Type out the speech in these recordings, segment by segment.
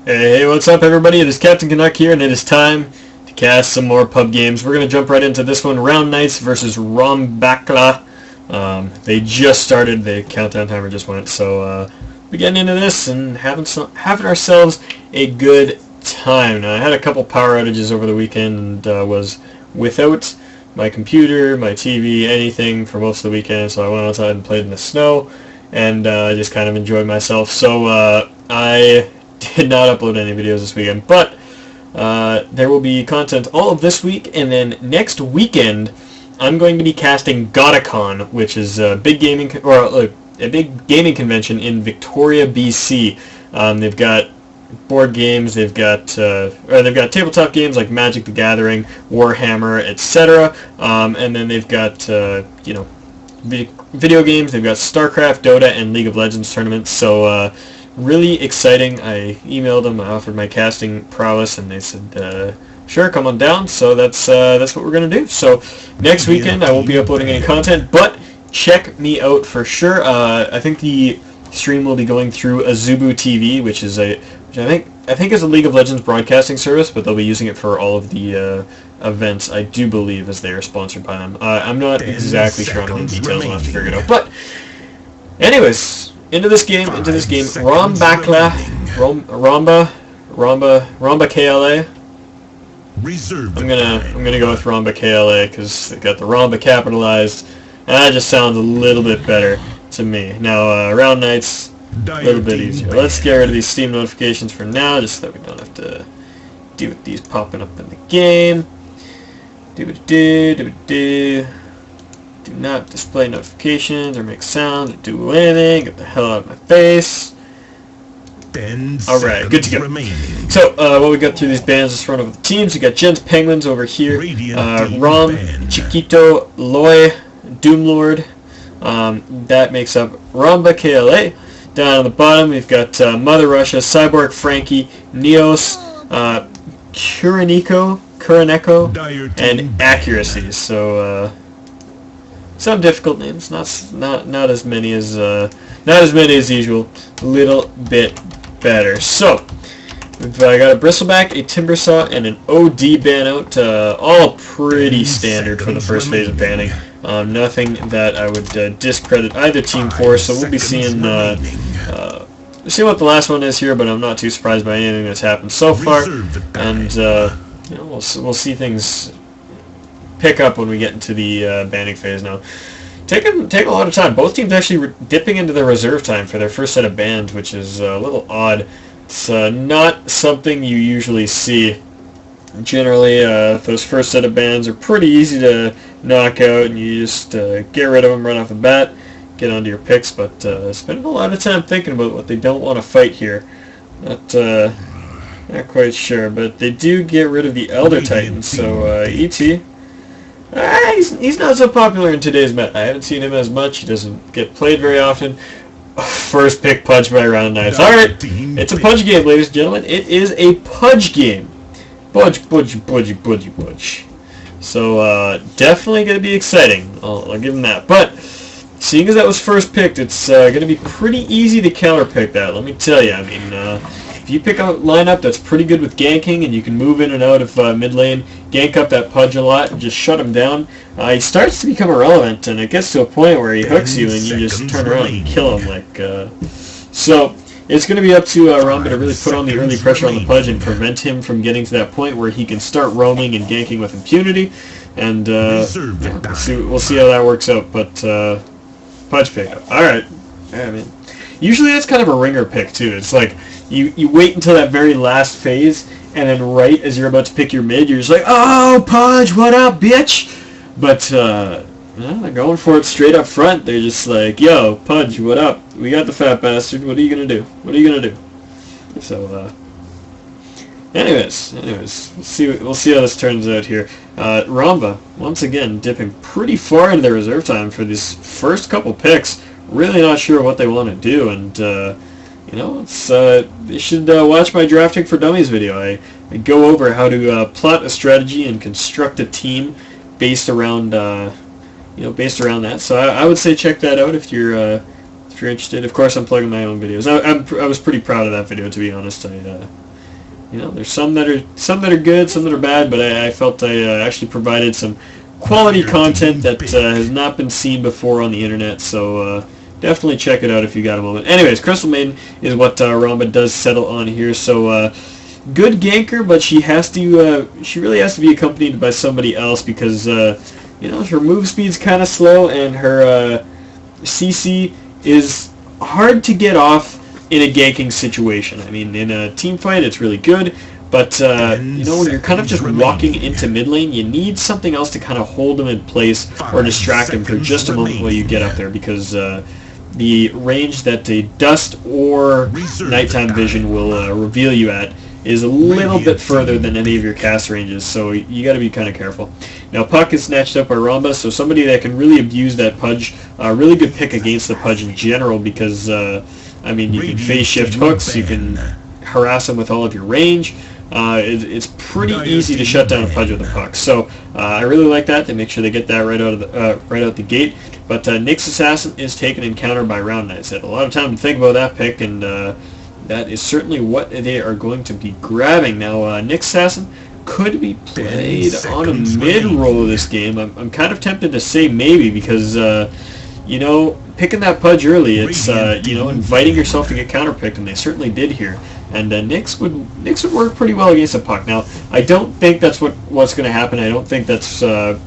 Hey, what's up everybody? It is Cptn.Canuck here, and it is time to cast some more pub games. We're going to jump right into this one, Round Knights versus ROMBAkla. They just started, the countdown timer just went, so we're getting into this and having ourselves a good time. Now, I had a couple power outages over the weekend and was without my computer, my TV, anything for most of the weekend, so I went outside and played in the snow and just kind of enjoyed myself. So I did not upload any videos this weekend, but there will be content all of this week, and then next weekend I'm going to be casting DotaCon, which is a big gaming convention in Victoria, BC. They've got board games, they've got tabletop games like Magic the Gathering, Warhammer, etc. And then they've got video games. They've got StarCraft, Dota, and League of Legends tournaments. So really exciting. I emailed them, I offered my casting prowess, and they said, sure, come on down. So that's what we're going to do. So next weekend I won't be uploading any content, but check me out for sure. I think the stream will be going through Azubu TV, which I think is a League of Legends broadcasting service, but they'll be using it for all of the events, I do believe, as they are sponsored by them. I'm not exactly sure on all the details, I'll have to figure it out. But anyways, into this game, ROMBAkla, ROMBAkla. I'm gonna go with ROMBAkla because they got the Romba capitalized, and that just sounds a little bit better to me. Now, Round Knights, a little bit easier. Let's get rid of these Steam notifications for now, just so that we don't have to deal with these popping up in the game. Do not display notifications or make sounds or do anything. Get the hell out of my face. Alright, good to go. So, what we got through these bands, let's run over the teams. We got Jens Penguins over here. Rom, Chiquito, Loy, Doomlord. That makes up ROMBAkla. Down on the bottom, we've got Mother Russia, Cyborg Frankie, Neos, Kuroneko, and Accuracy. So some difficult names, not as many as usual. A little bit better. So we've got a Bristleback, a Timbersaw, and an OD ban out. All pretty standard for the first phase of banning. Nothing that I would discredit either team for. So we'll be seeing what the last one is here, but I'm not too surprised by anything that's happened so far. And we'll see things pick up when we get into the banning phase. Now, take a lot of time. Both teams actually dipping into their reserve time for their first set of bans, which is a little odd. It's not something you usually see. Generally, those first set of bans are pretty easy to knock out, and you just get rid of them right off the bat, get onto your picks. But spending a lot of time thinking about what they don't want to fight here. Not quite sure, but they do get rid of the Elder Titan. So ET, he's not so popular in today's meta. I haven't seen him as much. He doesn't get played very often. First pick Pudge by Round Knights. Alright, it's a Pudge game, ladies and gentlemen. It is a Pudge game. Pudge. So definitely going to be exciting. I'll give him that. But seeing as that was first picked, it's going to be pretty easy to counterpick that. Let me tell you. I mean, if you pick a lineup that's pretty good with ganking, and you can move in and out of mid lane, gank up that Pudge a lot, and just shut him down, he starts to become irrelevant, and it gets to a point where he hooks you, and you just turn around and kill him. So it's going to be up to Romba to really put on the early pressure on the Pudge and prevent him from getting to that point where he can start roaming and ganking with impunity. And we'll see how that works out. But Pudge pick. All right. I mean, usually that's kind of a ringer pick too. It's like you wait until that very last phase, and then right as you're about to pick your mid, you're just like, "Oh, Pudge, what up, bitch?" But they're going for it straight up front. They're just like, "Yo, Pudge, what up? We got the fat bastard. What are you gonna do? What are you gonna do?" So, anyways, we'll see how this turns out here. Romba once again dipping pretty far into their reserve time for these first couple picks. Really not sure what they want to do, and you should watch my Drafting for Dummies video. I go over how to plot a strategy and construct a team based around that. So I would say check that out if you're interested. Of course, I'm plugging my own videos. I was pretty proud of that video, to be honest. there's some that are good, some that are bad, but I felt I actually provided some quality content that has not been seen before on the internet, so definitely check it out if you got a moment. Anyways, Crystal Maiden is what Romba does settle on here, so good ganker, but she really has to be accompanied by somebody else because her move speed's kind of slow and her CC is hard to get off in a ganking situation. I mean, in a team fight, it's really good, but when you're kind of just walking into mid lane, you need something else to kind of hold them in place or distract them for just a moment while you get up there, because the range that a dust or nighttime vision will reveal you at is a little bit further than any of your cast ranges, so you got to be kind of careful. Now, Puck is snatched up by Romba, so somebody that can really abuse that Pudge. Really good pick against the Pudge in general because, you can phase shift hooks, you can harass them with all of your range. It's pretty easy to shut down a Pudge with a Puck, so I really like that. They make sure they get that right out the gate. But Nyx Assassin is taken in counter by Round Knights. Had a lot of time to think about that pick, and that is certainly what they are going to be grabbing. Now, Nyx Assassin could be played on a mid-roll this game. I'm kind of tempted to say maybe because, picking that Pudge early, it's, inviting yourself to get counterpicked, and they certainly did here. And Nyx would work pretty well against a Puck. Now, I don't think that's what's going to happen. I don't think that's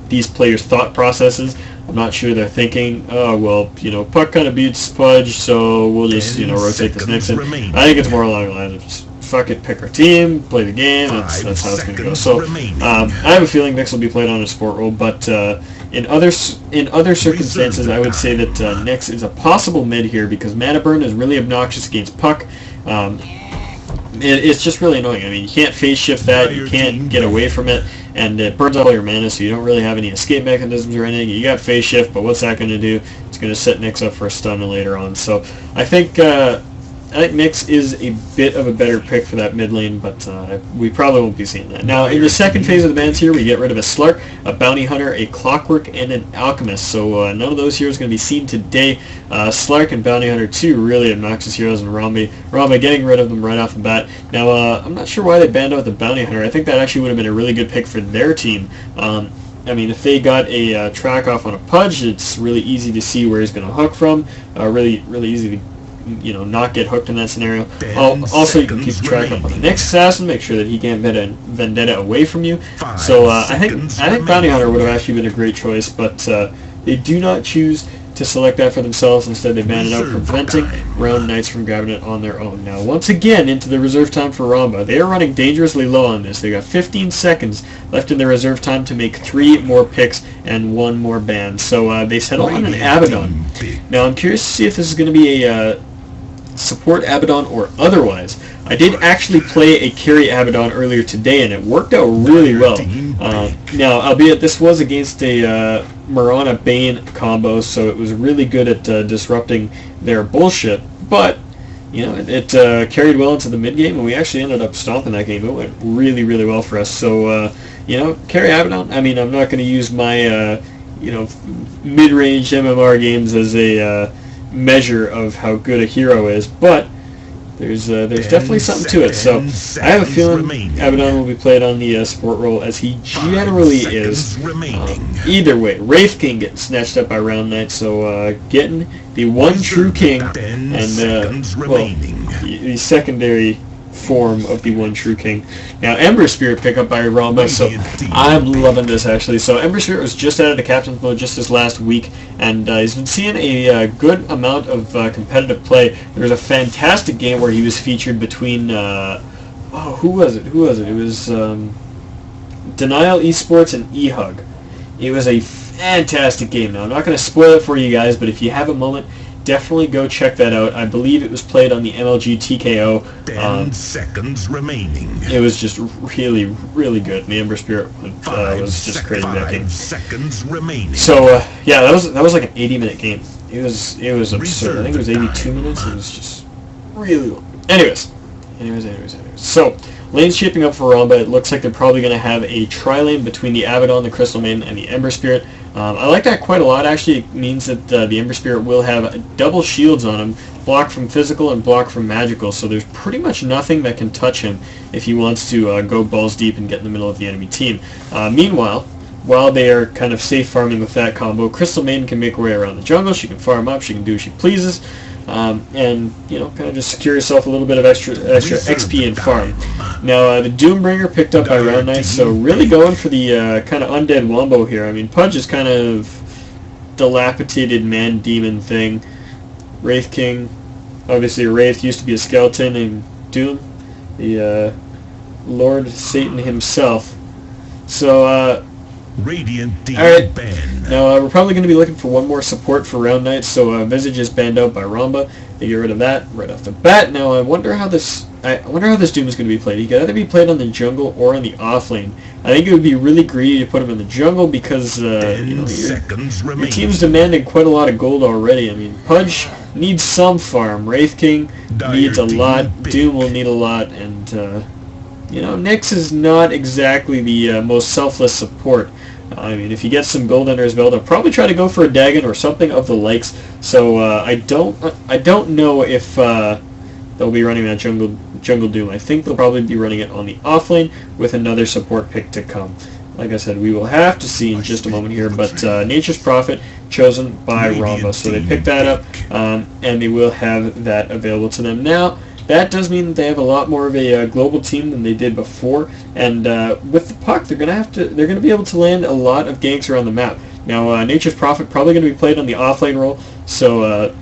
these players' thought processes. I'm not sure they're thinking, oh, well, Puck kind of beats Pudge, so we'll just, rotate this Nyx in. I think it's more along the lines of just, fuck it, pick our team, play the game, that's how it's going to go. So, I have a feeling Nyx will be played on a support role, but in other circumstances, I would say that Nyx is a possible mid here because Mana Burn is really obnoxious against Puck. It's just really annoying. I mean, you can't phase shift that, you can't get away from it, and it burns all your mana, so you don't really have any escape mechanisms or anything. You got phase shift, but what's that going to do? It's going to set Nyx up for a stun later on. So I think Nyx is a bit of a better pick for that mid lane, but we probably won't be seeing that. Now, in the second phase of the bans here, we get rid of a Slark, a Bounty Hunter, a Clockwork, and an Alchemist. So none of those heroes are going to be seen today. Slark and Bounty Hunter, two really obnoxious heroes, and Romba getting rid of them right off the bat. Now, I'm not sure why they banned out the Bounty Hunter. I think that actually would have been a really good pick for their team. If they got a track off on a Pudge, it's really easy to see where he's going to hook from. Really easy to not get hooked in that scenario. Also, you can keep track up on the next assassin, make sure that he can't vendetta away from you. So I think Bounty Hunter would have actually been a great choice, but they do not choose to select that for themselves. Instead, they ban it out, preventing Round Knights from grabbing it on their own. Now, once again, into the reserve time for Romba. They are running dangerously low on this. They got 15 seconds left in their reserve time to make 3 more picks and 1 more ban. So they settle on an Abaddon. Now, I'm curious to see if this is going to be a support Abaddon or otherwise. I did actually play a carry Abaddon earlier today, and it worked out really well. Now, albeit this was against a Mirana Bane combo, so it was really good at disrupting their bullshit, but it carried well into the mid game, and we actually ended up stomping that game. It went really well for us. So carry Abaddon. I mean, I'm not going to use my mid-range MMR games as a measure of how good a hero is, but there's definitely something to it. So I have a feeling Abaddon will be played on the support role, as he generally is. Either way, Wraith King getting snatched up by Round Knight, so getting the one true king and the secondary form of the one true king. Now, Ember Spirit pick up by Romba, so I'm loving this actually. So Ember Spirit was just out of the captain's mode just this last week, and he's been seeing a good amount of competitive play. There was a fantastic game where he was featured between who was it? It was Denial Esports and eHug. It was a fantastic game. Now, I'm not going to spoil it for you guys, but if you have a moment, definitely go check that out. I believe it was played on the MLG TKO. 10 seconds remaining. It was just really good. The Ember Spirit was just crazy that game. 5 seconds remaining. So yeah, that was like an 80-minute game. It was absurd. I think it was 82 minutes. It was just really long. Anyways. So lane's shaping up for Romba. It looks like they're probably going to have a tri-lane between the Abaddon, the Crystal Maiden, and the Ember Spirit. I like that quite a lot. Actually, it means that the Ember Spirit will have double shields on him, block from physical and block from magical, so there's pretty much nothing that can touch him if he wants to go balls deep and get in the middle of the enemy team. Meanwhile, while they are kind of safe farming with that combo, Crystal Maiden can make her way around the jungle. She can farm up, she can do what she pleases, and, you know, kind of just secure yourself a little bit of extra XP and farm. Now, the Doombringer picked up by Round Knight, so really going for the kind of undead wombo here. I mean, Pudge is kind of dilapidated man-demon thing. Wraith King, obviously Wraith used to be a skeleton in Doom, the Lord Satan himself. So, Radiant team alright, banned. now we're probably going to be looking for one more support for Round Knight, so Visage is banned out by Romba. They get rid of that right off the bat. Now I wonder how this Doom is going to be played. He could either be played on the jungle or on the off lane. I think it would be really greedy to put him in the jungle because you know, your team's demanding quite a lot of gold already. I mean, Pudge needs some farm. Wraith King needs a lot. Doom will need a lot, and you know, Nyx is not exactly the most selfless support. I mean, if he gets some gold under his belt, he'll probably try to go for a Dagon or something of the likes. So I don't know if they'll be running that jungle Doom. I think they'll probably be running it on the off lane with another support pick to come. Like I said, we will have to see in just a moment here. But Nature's Prophet chosen by Romba, so they picked that up, and they will have that available to them now. That does mean that they have a lot more of a global team than they did before, and with the puck, they're gonna be able to land a lot of ganks around the map. Now, Nature's Prophet probably going to be played on the offlane role, so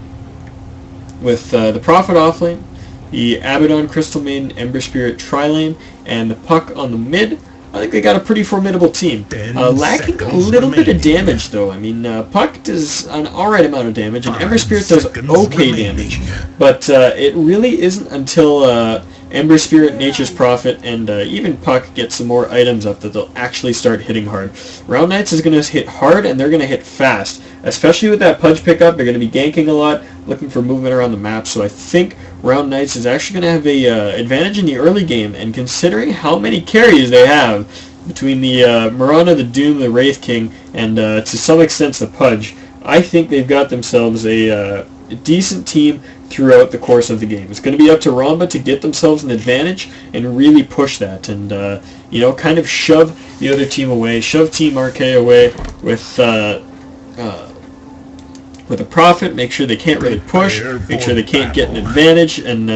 with the Prophet offlane, the Abaddon, Crystal Maiden, Ember Spirit tri-lane, and the puck on the mid, I think they got a pretty formidable team. Lacking a little bit of damage, though. I mean, Puck does an alright amount of damage, and Ember Spirit does okay damage. But it really isn't until Ember Spirit, Nature's Prophet, and even Puck get some more items up that they'll actually start hitting hard. Round Knights is going to hit hard, and they're going to hit fast. Especially with that Pudge pickup, they're going to be ganking a lot, looking for movement around the map. So I think Round Knights is actually going to have a advantage in the early game, and considering how many carries they have between the Mirana, the Doom, the Wraith King, and to some extent the Pudge, I think they've got themselves a decent team throughout the course of the game. It's going to be up to Romba to get themselves an advantage and really push that, and you know, kind of shove the other team away, shove Team RK away with a Prophet, make sure they can't really push, make sure they can't get an advantage, and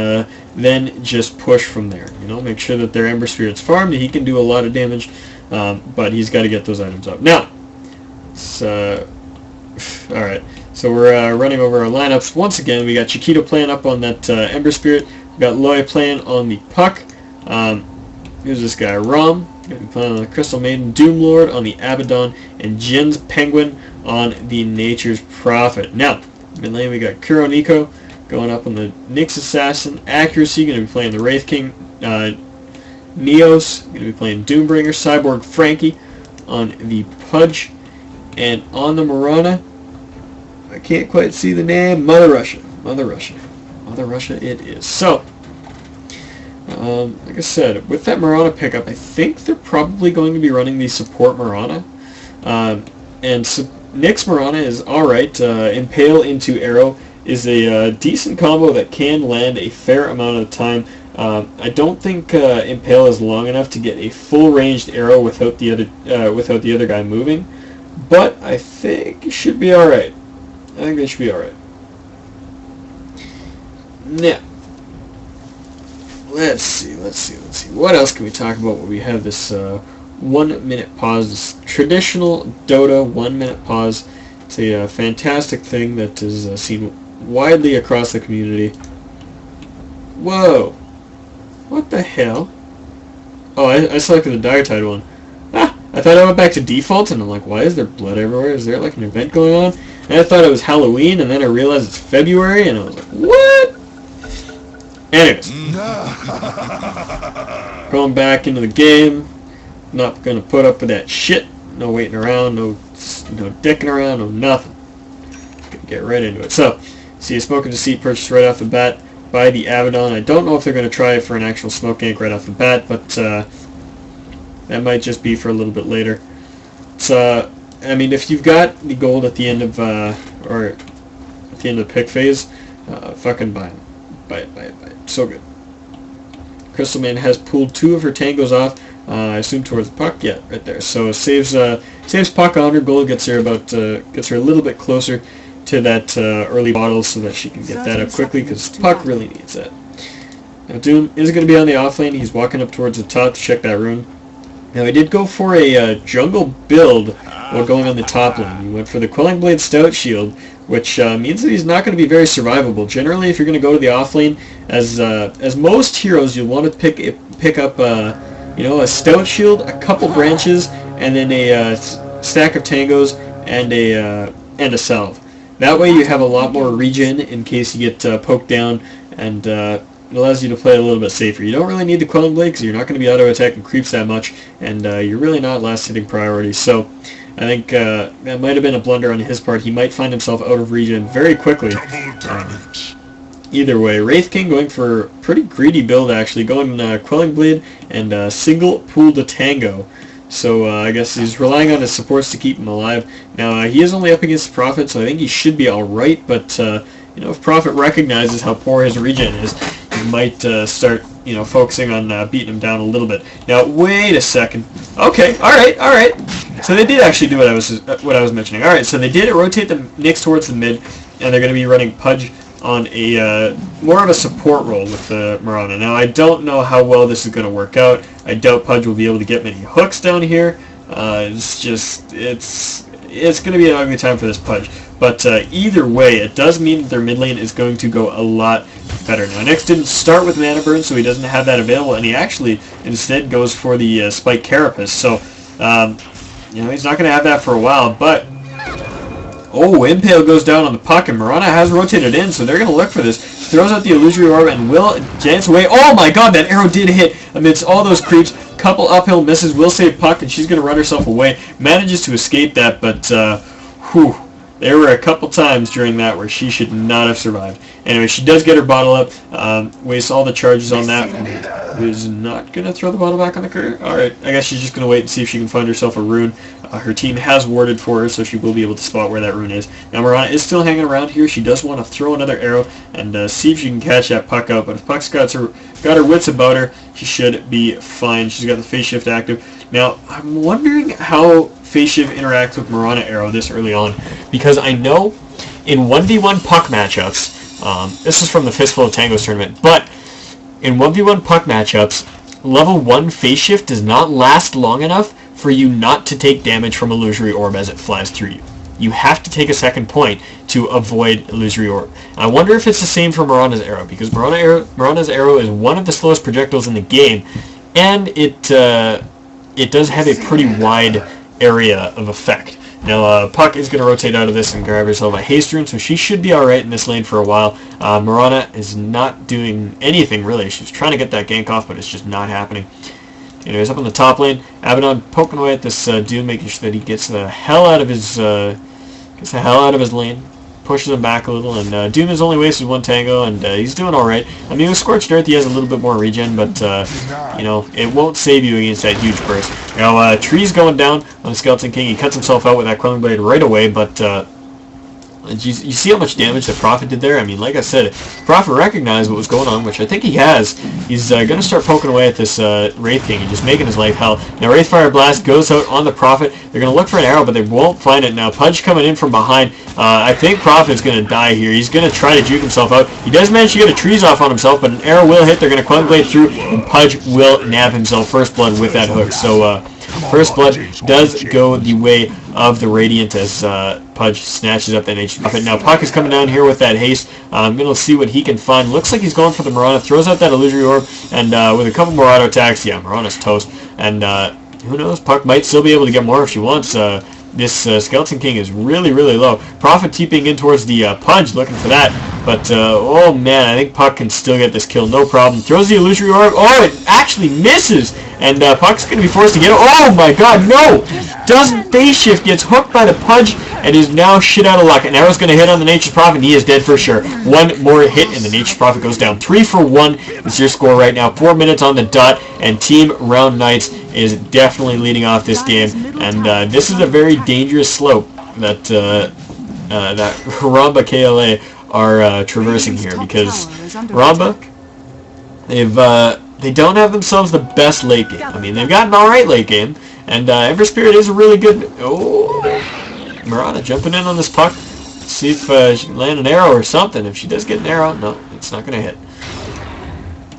then just push from there. You know, make sure that their Ember Spirit's farmed. He can do a lot of damage, but he's got to get those items up. Now, alright, so we're running over our lineups. Once again, we got Chiquito playing up on that Ember Spirit. We got Loya playing on the Puck. Who's this guy? Rom. Going to be playing on the Crystal Maiden. Doom Lord on the Abaddon. And Jin's Penguin on the Nature's Prophet. Now, mid lane we got Kuroniko going up on the Nyx Assassin. Accuracy going to be playing the Wraith King. Neos going to be playing Doombringer. Cyborg Frankie on the Pudge. And on the Mirana, I can't quite see the name. Mother Russia it is. So, like I said, with that Mirana pickup, I think they're probably going to be running the support Mirana. And so Nyx Mirana is alright. Impale into Arrow is a decent combo that can land a fair amount of the time. I don't think Impale is long enough to get a full ranged arrow without the other guy moving, but I think it should be alright. I think they should be alright. Now, let's see. What else can we talk about when we have this 1 minute pause? This traditional Dota 1 minute pause. It's a fantastic thing that is seen widely across the community. Whoa! What the hell? Oh, I selected the Dire-Tide one. I thought I went back to default, and I'm like, why is there blood everywhere? Is there like an event going on? And I thought it was Halloween, and then I realized it's February, and I was like, what? Anyways. Going back into the game. Not going to put up with that shit. No waiting around, no dicking around, no nothing. Gonna get right into it. So, see a Smoke and Deceit purchased right off the bat by the Abaddon. I don't know if they're going to try it for an actual smoke gank right off the bat, but that might just be for a little bit later. It's I mean, if you've got the gold at the end of or at the end of the pick phase, fucking buy them. Buy it. So good. Crystal Man has pulled 2 of her tangos off. I assume towards the puck. Yeah, right there. So saves puck on her gold. Gets her a little bit closer to that early bottle so that she can get that up quickly because puck really needs that. Now Doom is going to be on the off lane. He's walking up towards the top to check that rune. Now he did go for a jungle build while going on the top lane. He went for the Quelling Blade Stout Shield, which means that he's not going to be very survivable. Generally, if you're going to go to the off lane, as most heroes, you'll want to pick up a Stout Shield, a couple branches, and then a stack of tangos and a salve. That way you have a lot more regen in case you get poked down, and it allows you to play a little bit safer. You don't really need the Quelling Blade because you're not going to be auto-attacking creeps that much, and you're really not last-hitting priority. So I think that might have been a blunder on his part. He might find himself out of regen very quickly. Either way, Wraith King going for a pretty greedy build, actually, going Quelling Blade and single pool to tango. So I guess he's relying on his supports to keep him alive. Now he is only up against Prophet, so I think he should be alright, but if Prophet recognizes how poor his regen is, he might start focusing on beating him down a little bit. Now wait a second. Okay, alright. So they did actually do what I was mentioning. Alright, so they did rotate the Nyx towards the mid, and they're going to be running Pudge on a more of a support role with Mirana. Now I don't know how well this is going to work out. I doubt Pudge will be able to get many hooks down here. It's going to be an ugly time for this Pudge. But either way, it does mean that their mid lane is going to go a lot better. Now Nyx didn't start with Mana Burn, so he doesn't have that available, and he actually instead goes for the Spike Carapace. So he's not going to have that for a while, but Impale goes down on the puck, and Mirana has rotated in, so they're going to look for this. Throws out the Illusory Orb and will dance away. Oh my god, that arrow did hit amidst all those creeps. Couple uphill misses, will save puck, and she's going to run herself away. Manages to escape that, but there were a couple times during that where she should not have survived. Anyway, she does get her bottle up, wastes all the charges on that. Is not going to throw the bottle back on the curve. Alright, I guess she's just going to wait and see if she can find herself a rune. Her team has warded for her, so she will be able to spot where that rune is. Now Mirana is still hanging around here. She does want to throw another arrow and see if she can catch that puck out. But if Puck's got her wits about her, she should be fine. She's got the phase shift active. Now, I'm wondering how phase shift interacts with Mirana arrow this early on, because I know in 1v1 puck matchups, this is from the Fistful of Tangos tournament, but in 1v1 puck matchups, level 1 phase shift does not last long enough for you not to take damage from Illusory Orb as it flies through you. You have to take a second point to avoid Illusory Orb. I wonder if it's the same for Mirana's arrow, because Mirana's arrow is one of the slowest projectiles in the game, and it does have a pretty wide area of effect. Now, Puck is going to rotate out of this and grab herself a haste rune, so she should be alright in this lane for a while. Mirana is not doing anything, really. She's trying to get that gank off, but it's just not happening. Anyways, up on the top lane, Abaddon poking away at this Doom, making sure that he gets the hell out of his lane. Pushes him back a little, and Doom has only wasted one tango, and he's doing alright. I mean, with Scorched Earth, he has a little bit more regen, but, it won't save you against that huge burst. Now, Tree's going down on the Skeleton King. He cuts himself out with that Quelling Blade right away, but you see how much damage that Prophet did there? I mean, like I said, Prophet recognized what was going on, which I think he has. He's going to start poking away at this Wraith King and just making his life hell. Now, Wraithfire Blast goes out on the Prophet. They're going to look for an arrow, but they won't find it. Now, Pudge coming in from behind. I think Prophet's going to die here. He's going to try to juke himself out. He does manage to get a trees off on himself, but an arrow will hit. They're going to Quelling Blade through, and Pudge will nab himself first blood with that hook. So, first blood does go the way of the Radiant as Pudge snatches up that HP Prophet. Now Puck is coming down here with that haste. I'm going to see what he can find. Looks like he's going for the Mirana. Throws out that Illusory Orb, and with a couple more auto attacks, yeah, Mirana's toast. And who knows, Puck might still be able to get more if she wants. This Skeleton King is really, really low. Prophet TPing in towards the Pudge, looking for that. But, oh man, I think Puck can still get this kill, no problem. Throws the illusory orb. Oh, it actually misses! And Puck's going to be forced to get it. Oh my god, no! Doesn't phase shift, gets hooked by the Pudge, and is now shit out of luck. An arrow's going to hit on the Nature's Prophet, and he is dead for sure. One more hit, and the Nature's Prophet goes down. 3 for 1 is your score right now. 4 minutes on the dot, and Team Round Knights is definitely leading off this game. And this is a very dangerous slope that that ROMBAkla are traversing here, because Romba, they don't have themselves the best late game. I mean, they've got an alright late game, and Ember Spirit is a really good... Oh, Marana jumping in on this Puck. Let's see if she can land an arrow or something. If she does get an arrow, no, it's not going to hit.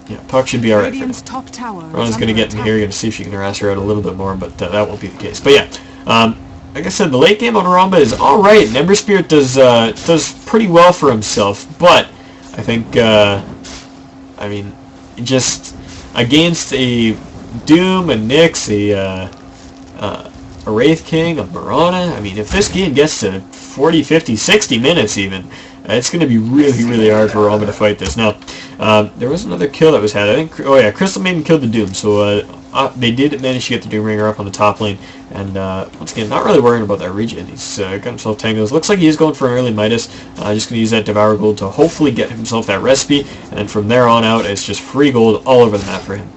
Yeah, Puck should be alright for now. Marana's going to get in here, going to see if she can harass her out a little bit more, but that won't be the case. But yeah, like I said, the late game on Romba is alright, and Ember Spirit does pretty well for himself, but I think, I mean, just against a Doom, a Nyx, a Wraith King, a Marana, I mean, if this game gets to 40, 50, 60 minutes even, it's going to be really, really hard for Romba to fight this. Now, there was another kill that was had. I think, oh yeah, Crystal Maiden killed the Doom, so they did manage to get the Doom Ringer up on the top lane, and once again, not really worrying about that regen. He's got himself tangles. Looks like he is going for an early Midas. Just going to use that Devour Gold to hopefully get himself that recipe, and then from there on out, it's just free gold all over the map for him.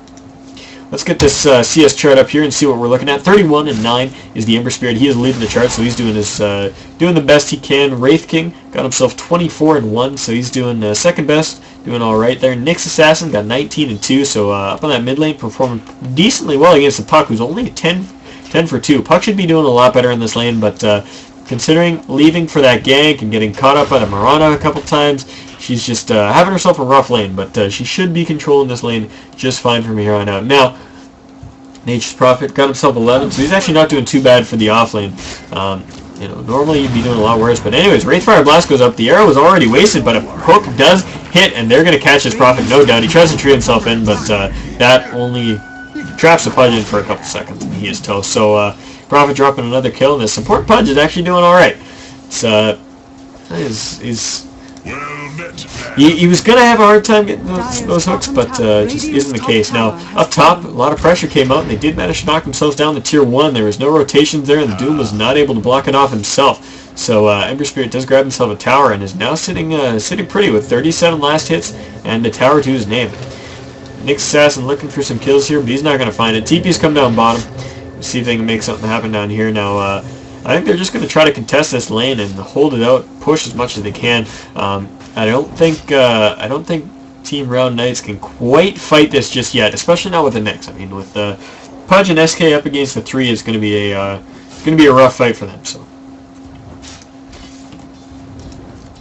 Let's get this CS chart up here and see what we're looking at. 31 and 9 is the Ember Spirit. He is leading the chart, so he's doing his doing the best he can. Wraith King got himself 24 and 1, so he's doing second best, doing all right there. Nyx Assassin got 19 and 2, so up on that mid lane, performing decently well against the Puck, who's only 10 for 2. Puck should be doing a lot better in this lane, but considering leaving for that gank and getting caught up by the Marana a couple times, she's just having herself a rough lane, but she should be controlling this lane just fine from here on out. Now, Nature's Prophet got himself 11, so he's actually not doing too bad for the off lane. You know, normally you'd be doing a lot worse, but anyways, Wraithfire Blast goes up. The arrow is already wasted, but a hook does hit, and they're going to catch this Prophet, no doubt. He tries to tree himself in, but that only traps the Pudge in for a couple seconds, and he is toast. So, Prophet dropping another kill, and the support Pudge is actually doing alright. He was going to have a hard time getting those hooks, but just isn't the case. Now, up top, a lot of pressure came out, and they did manage to knock themselves down to Tier 1. There was no rotations there, and the Doom was not able to block it off himself. So Ember Spirit does grab himself a tower, and is now sitting pretty with 37 last hits, and a tower to his name. Nyx Assassin looking for some kills here, but he's not going to find it. TP's come down bottom. Let's see if they can make something happen down here. Now, I think they're just going to try to contest this lane and hold it out, push as much as they can. I don't think Team Round Knights can quite fight this just yet, especially not with the Nyx. I mean, with Pudge and SK up against the 3, it's going to be a rough fight for them. So,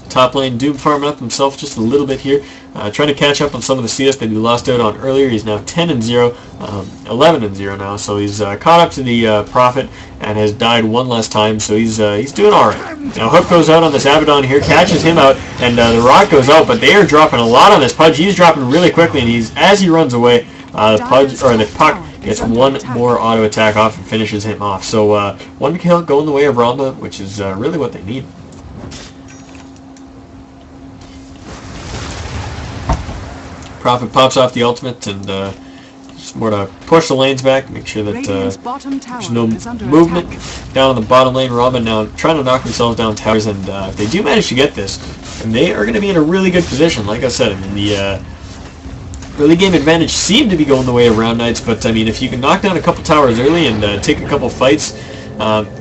top lane, Doom farming up himself just a little bit here, trying to catch up on some of the CS that he lost out on earlier. He's now 10 and 0, 11 and 0 now, so he's caught up to the Prophet and has died one less time, so he's doing alright. Now Hook goes out on this Abaddon here, catches him out, and the Rock goes out, but they are dropping a lot on this Pudge. He's dropping really quickly, and as he runs away, the Puck gets one more auto attack off and finishes him off. So one kill going the way of Romba, which is really what they need. Prophet pops off the ultimate, and just more to push the lanes back, make sure that there's no movement down on the bottom lane. Romba now trying to knock themselves down towers, and if they do manage to get this, and they are going to be in a really good position. Like I said, I mean, the early game advantage seemed to be going the way of Round Knights, but I mean, if you can knock down a couple towers early and take a couple fights,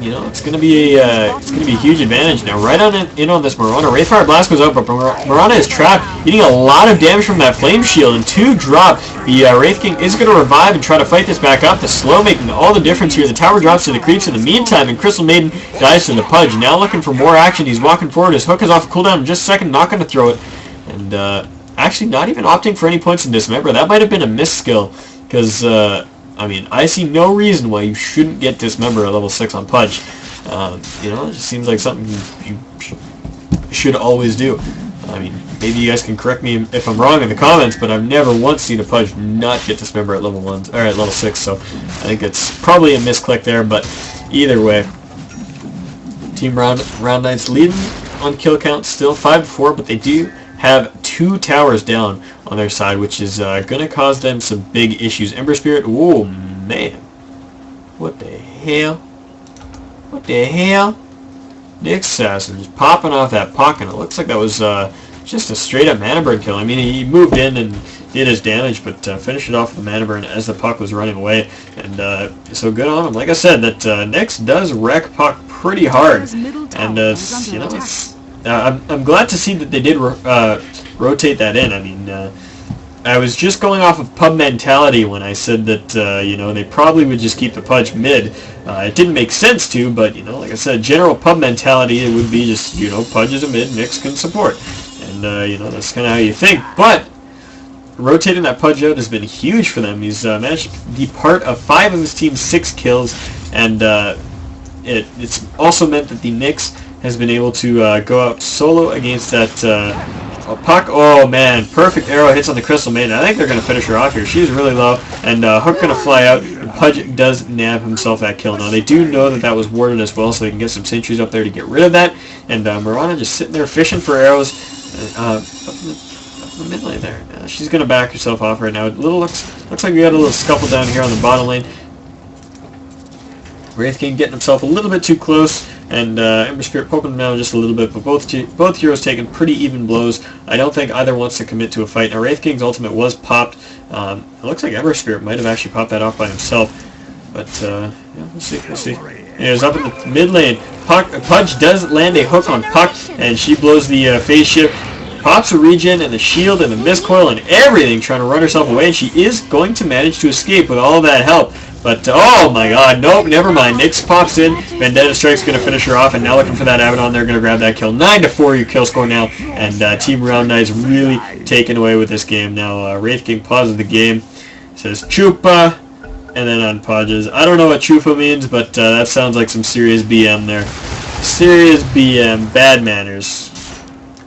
you know, it's going to be a huge advantage. Now, right in on this Marana, Wraithfire Blast goes out, but Marana is trapped, eating a lot of damage from that Flame Shield, and 2 drop. The Wraith King is going to revive and try to fight this back up. The slow making all the difference here. The tower drops to the creeps in the meantime, and Crystal Maiden dies to the Pudge. Now looking for more action. He's walking forward. His hook is off cooldown in just a second. Not going to throw it, and actually not even opting for any points in Dismember. That might have been a miss skill, because I mean, I see no reason why you shouldn't get Dismember at level 6 on Pudge. You know, it just seems like something you should always do. I mean, maybe you guys can correct me if I'm wrong in the comments, but I've never once seen a Pudge not get Dismember at level 1 or at level 6. So I think it's probably a misclick there. But either way, Team Round Knights leading on kill count still 5-4, but they do have 2 towers down on their side, which is going to cause them some big issues. Ember Spirit, oh man. What the hell? What the hell? Nick Assassin just popping off that puck, and it looks like that was just a straight-up mana burn kill. I mean, he moved in and did his damage, but finished it off with the mana burn as the puck was running away. And so good on him. Like I said, that Nyx does wreck puck pretty hard, and you know, I'm glad to see that they did rotate that in. I mean, I was just going off of pub mentality when I said that you know, they probably would just keep the Pudge mid. It didn't make sense to, but you know, like I said, general pub mentality, it would be just, you know, Pudge is a mid, Nyx can support, and you know, that's kind of how you think. But rotating that Pudge out has been huge for them. He's managed to be part of 5 of his team's 6 kills, and it's also meant that the Nyx has been able to go out solo against that puck. Oh man, perfect arrow hits on the Crystal Maiden. I think they're going to finish her off here. She's really low, and Hook going to fly out, and Pudge does nab himself that kill. Now they do know that that was warded as well, so they can get some sentries up there to get rid of that, and Mirana just sitting there fishing for arrows up in the mid lane there. She's going to back herself off right now. It looks like we got a little scuffle down here on the bottom lane. Wraith King getting himself a little bit too close, and Ember Spirit poking him down just a little bit, but both heroes taking pretty even blows. I don't think either wants to commit to a fight. Now Wraith King's ultimate was popped. It looks like Ember Spirit might have actually popped that off by himself, but yeah, we'll see. He's up in the mid lane. Pudge does land a hook on Puck, and she blows the phase shift. Pops a regen and the shield and the miscoil and everything, trying to run herself away, and she is going to manage to escape with all that help. But, oh my god, nope, never mind. Nyx pops in, Vendetta Strike's going to finish her off, and now looking for that Abaddon, they're going to grab that kill. 9-4 your kill score now, and Team Round Knight's really taken away with this game. Now, Wraith King pauses the game, says Chupa, and then on Podges. I don't know what Chupa means, but that sounds like some serious BM there. Serious BM, bad manners.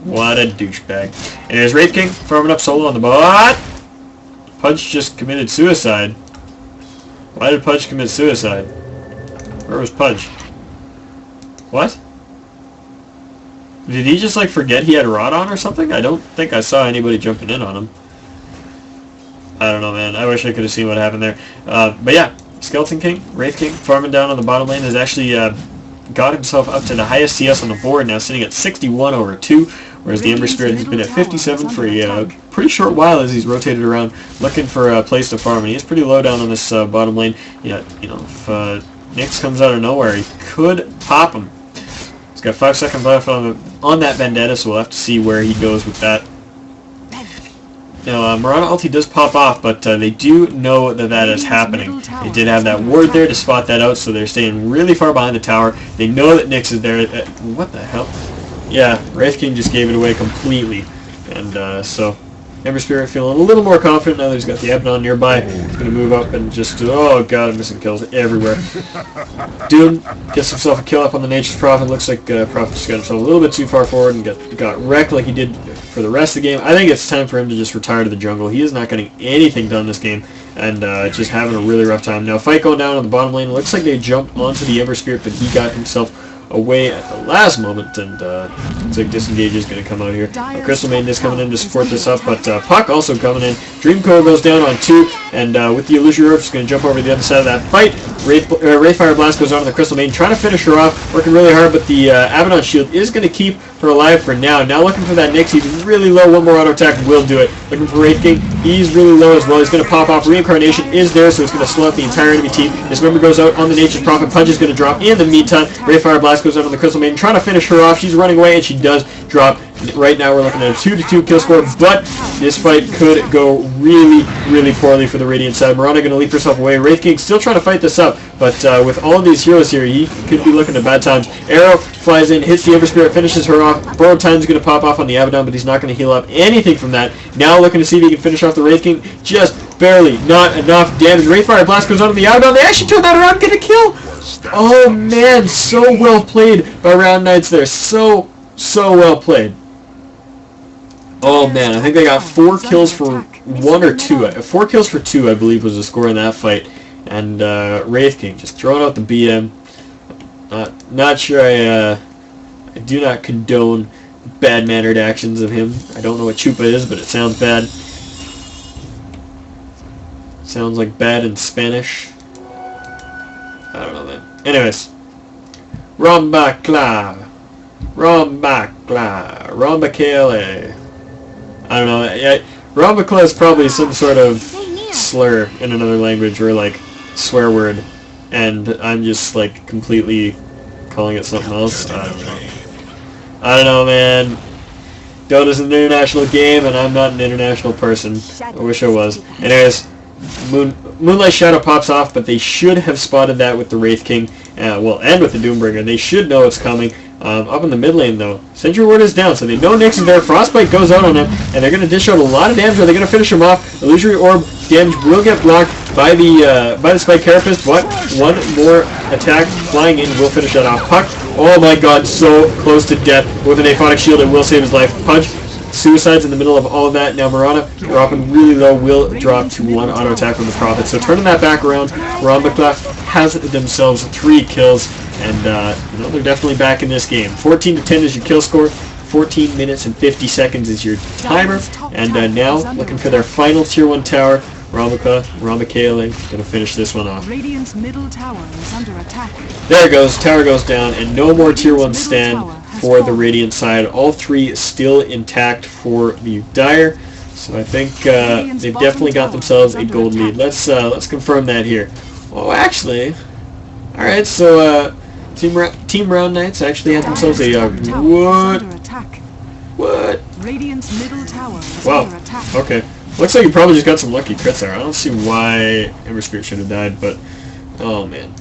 What a douchebag. And there's Wraith King farming up solo on the bot. Pudge just committed suicide. Why did Pudge commit suicide? Where was Pudge? What? Did he just like forget he had Rod on or something? I don't think I saw anybody jumping in on him. I don't know, man. I wish I could have seen what happened there. But yeah, Skeleton King, Wraith King, farming down on the bottom lane, has actually got himself up to the highest CS on the board, now sitting at 61 over 2, whereas the Ember Spirit has been at 57 for a pretty short while as he's rotated around looking for a place to farm, and he is pretty low down on this bottom lane. Yeah, you know, if Nyx comes out of nowhere, he could pop him. He's got 5 seconds left on that Vendetta, so we'll have to see where he goes with that. Now, Mirana ulti does pop off, but they do know that that is happening. They did have that ward there to spot that out, so they're staying really far behind the tower. They know that Nyx is there. What the hell? Yeah, Wraith King just gave it away completely. And so, Ember Spirit feeling a little more confident now that he's got the Abaddon nearby. He's going to move up and just, oh god, I'm missing kills everywhere. Doom gets himself a kill up on the Nature's Prophet. Looks like Prophet just got himself a little bit too far forward and got wrecked like he did for the rest of the game. I think it's time for him to just retire to the jungle. He is not getting anything done this game, and just having a really rough time. Now, fight going down on the bottom lane. Looks like they jumped onto the Ember Spirit, but he got himself away at the last moment, and looks like Disengage is going to come out here. Crystal Maiden is coming in to support this up, but Puck also coming in. Dreamcoil goes down on 2, and with the Illusion Rope, just going to jump over to the other side of that fight. Wraithfire Blast goes on to the Crystal Maiden, trying to finish her off, working really hard, but the Abaddon Shield is going to keep her alive for now. Now looking for that Nyx, he's really low, one more auto attack will do it. Looking for Wraith King, he's really low as well, he's going to pop off. Reincarnation is there, so it's going to slow out the entire enemy team. This member goes out on the Nature's Prophet, Punch is going to drop in the meantime. Wraithfire Blast goes out on the Crystal Maiden, trying to finish her off. She's running away, and she does drop. Right now we're looking at a 2-2 kill score, but this fight could go really, really poorly for the Radiant side. Mirana going to leap herself away. Wraith King still trying to fight this up, but with all of these heroes here, he could be looking at bad times. Arrow flies in, hits the Ember Spirit, finishes her off. Borrowed Time's going to pop off on the Abaddon, but he's not going to heal up anything from that. Now looking to see if he can finish off the Wraith King. Just barely, not enough damage. Wraithfire Blast goes onto the Abaddon. They actually turn that around, get a kill. Oh man, so well played by Round Knights there. So well played. Oh man, I think they got 4 kills for 1 or 2. 4 kills for 2, I believe, was the score in that fight. And Wraith King just throwing out the BM. Not sure I do not condone bad-mannered actions of him. I don't know what chupa is, but it sounds bad. Sounds like bad in Spanish. I don't know, man. Anyways. ROMBAkla. ROMBAkla. I don't know. ROMBAkla is probably some sort of slur in another language or like swear word, and I'm just like completely calling it something else. I don't know, man. Dota's an international game, and I'm not an international person. I wish I was. Anyways, Moonlight Shadow pops off, but they should have spotted that with the Wraith King, and with the Doombringer. They should know it's coming. Up in the mid lane, though, Sentry Ward is down, so they know Nyx is there. Frostbite goes out on him, and they're going to dish out a lot of damage. Are they going to finish him off? Illusory Orb damage will get blocked by the Spike Carapace, but one more attack flying in will finish that off. Puck, oh my god, so close to death. With an Aphotic Shield, it will save his life. Punch, suicides in the middle of all of that. Now Mirana, dropping really low, will drop to one auto attack from the Prophet. So turning that back around, ROMBAkla has themselves 3 kills, and they're definitely back in this game. 14-10 is your kill score. 14 minutes and 50 seconds is your timer, and now looking for their final tier 1 tower. ROMBAkla going to finish this one off. Radiant's middle tower is under attack. There it goes. Tower goes down, and no more tier 1 stand for the Radiant side. All 3 still intact for the Dire. So I think they've definitely got themselves a gold lead. Let's confirm that here. Oh, actually, all right. So Team Round Knights actually had themselves a what? Radiant's middle tower is Wow. under attack. Okay. Looks like you probably just got some lucky crits there. I don't see why Ember Spirit should have died, but oh man.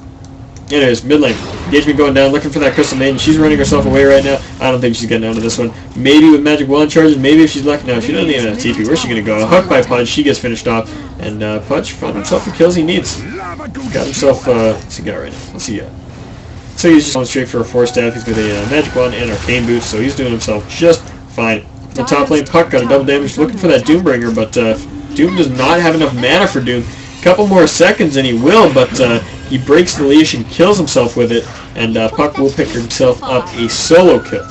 Anyways, mid lane. Engagement going down, looking for that Crystal Maiden. She's running herself away right now. I don't think she's getting out of this one. Maybe with Magic Wand charges, maybe if she's lucky. No, she doesn't even have TP. Where's she going to go? Hook by Pudge. She gets finished off. And Pudge found himself the kills he needs. Got himself, what's he got right now? Let's see. So he's just going straight for a 4-staff. He's got a Magic Wand and Arcane Boots, so he's doing himself just fine. The top lane, Puck got a double damage. Looking for that Doombringer, but Doom does not have enough mana for Doom. Couple more seconds and he will, but he breaks the leash and kills himself with it, and Puck will pick himself up a solo kill.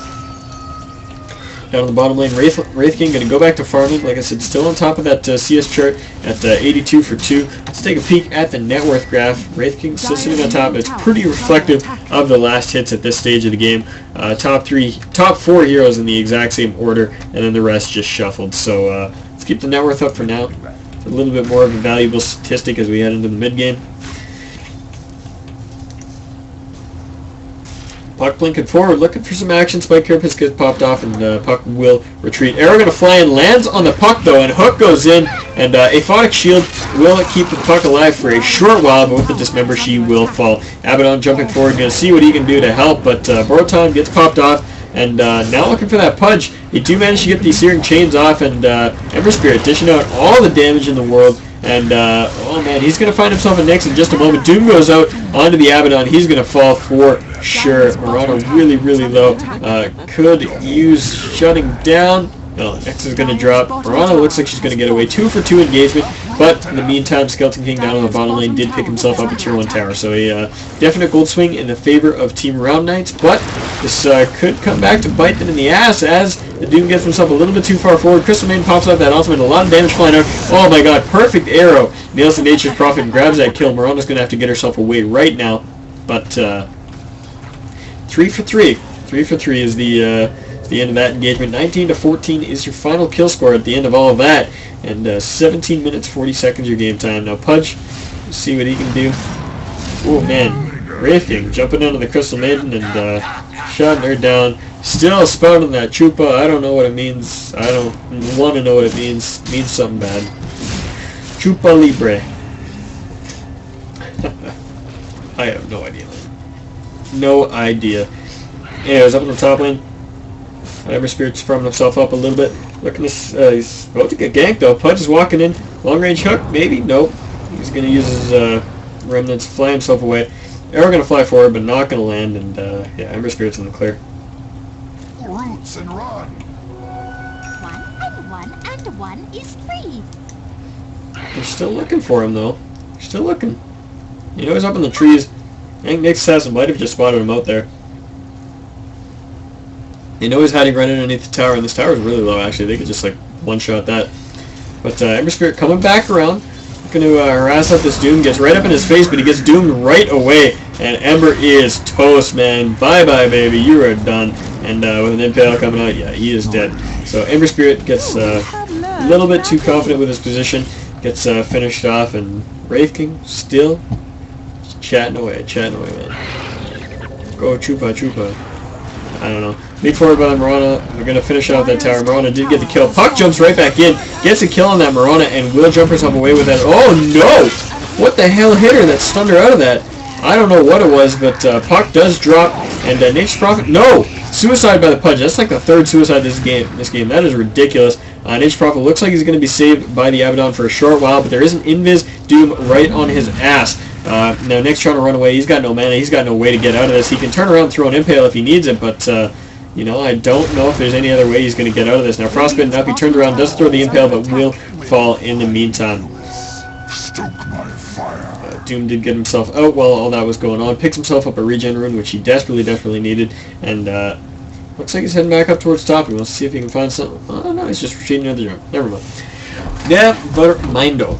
Down on the bottom lane, Wraith King going to go back to farming. Like I said, still on top of that CS chart at 82 for 2. Let's take a peek at the net worth graph. Wraith King still sitting on top. It's pretty reflective of the last hits at this stage of the game. Top 4 heroes in the exact same order, and then the rest just shuffled. So let's keep the net worth up for now. It's a little bit more of a valuable statistic as we head into the mid game. Puck blinking forward, looking for some action. Spike Carapace gets popped off, and Puck will retreat. Arrow going to fly in, lands on the Puck though, and Hook goes in, and Aphotic Shield will keep the Puck alive for a short while, but with the Dismember she will fall. Abaddon jumping forward, going to see what he can do to help, but Boroton gets popped off, and now looking for that Pudge. They do manage to get these Searing Chains off, and Ember Spirit dishing out all the damage in the world. And, oh man, he's going to find himself a Nyx in just a moment. Doom goes out onto the Abaddon. He's going to fall for sure. Mirana really, really low. Could use shutting down. No, Nyx is going to drop. Mirana looks like she's going to get away. 2 for 2 engagement. But in the meantime, Skeleton King down on the bottom lane did pick himself up a tier 1 tower. So a definite gold swing in the favor of Team Round Knights. But this could come back to bite them in the ass as the Doom gets himself a little bit too far forward. Crystal Maiden pops up that ultimate. A lot of damage flying out. Oh my god, perfect arrow. Nails the Nature's Prophet and grabs that kill. Mirana's going to have to get herself away right now. But 3 for 3. 3 for 3 is the end of that engagement. 19-14 is your final kill score at the end of all of that. And 17 minutes, 40 seconds your game time. Now Pudge, see what he can do. Oh man, Wraith King jumping onto the Crystal Maiden and shutting her down. Still spouting that Chupa. I don't know what it means. I don't want to know what it means. It means something bad. Chupa Libre. I have no idea. No idea. Anyways, up on the top lane. Ember Spirit's farming himself up a little bit. Looking to, he's about to get ganked though. Pudge is walking in. Long range hook, maybe? Nope. He's going to use his remnants to fly himself away. Arrow going to fly forward, but not going to land. And yeah, Ember Spirit's in the clear. Roots and run. 1 and 1 is 3. They're still looking for him though. They're still looking. You know he's up in the trees. I think Nyx Assassin might have just spotted him out there. They know he's hiding right underneath the tower, and this tower is really low, actually. They could just, like, one-shot that. But Ember Spirit coming back around, looking to harass up this Doom, gets right up in his face, but he gets doomed right away, and Ember is toast, man. Bye-bye, baby, you are done. And with an Impale coming out, yeah, he is dead. So Ember Spirit gets a little bit too confident with his position, gets finished off, and Wraith King still chatting away, man. Go Chupa, Chupa. I don't know. Leap forward by Marana. We're going to finish off that tower. Marana did get the kill. Puck jumps right back in, gets a kill on that Marana, and will jump herself away with that. Oh, no! What the hell hit her that stunned her out of that? I don't know what it was, but Puck does drop, and Nature's Prophet... No! Suicide by the Pudge. That's like the third suicide this game. That is ridiculous. Nature's Prophet looks like he's going to be saved by the Abaddon for a short while, but there is an Invis Doom right on his ass. Now Nick's trying to run away. He's got no mana. He's got no way to get out of this. He can turn around and throw an Impale if he needs it, but you know, I don't know if there's any other way he's going to get out of this. Now Frostbitten up. He turns around, does throw the Impale, but will fall in the meantime. Stoke my fire. Doom did get himself out while all that was going on. Picks himself up a regen rune, which he desperately needed, and looks like he's heading back up towards top. He wants to see if he can find something. Oh no, he's just retreating into the jump. Never mind. Never mindo.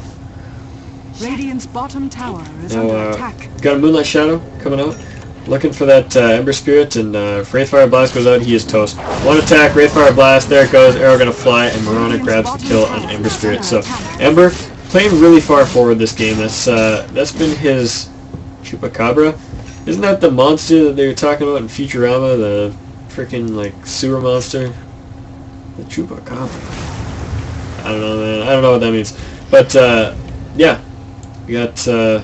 Radiant's bottom tower is under attack. Got a Moonlight Shadow coming out. Looking for that Ember Spirit, and if Wraithfire Blast goes out, he is toast. One attack, Wraithfire Blast, there it goes, arrow gonna fly, and Marana grabs the kill on Ember Spirit. So, Ember playing really far forward this game. That's been his Chupacabra. Isn't that the monster that they were talking about in Futurama, the freaking, like, sewer monster? The Chupacabra. I don't know, man. I don't know what that means. But, yeah. We got,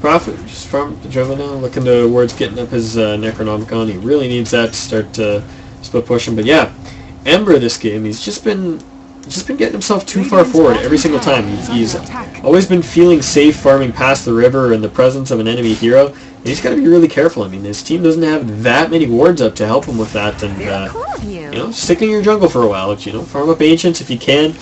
Prophet just from the jungle now, looking towards getting up his Necronomicon. He really needs that to start split pushing. But yeah, Ember this game, he's just been getting himself too far forward every single time. He's always been feeling safe farming past the river in the presence of an enemy hero. And he's got to be really careful. I mean, his team doesn't have that many wards up to help him with that. And you know, stick in your jungle for a while. You know, farm up ancients if you can.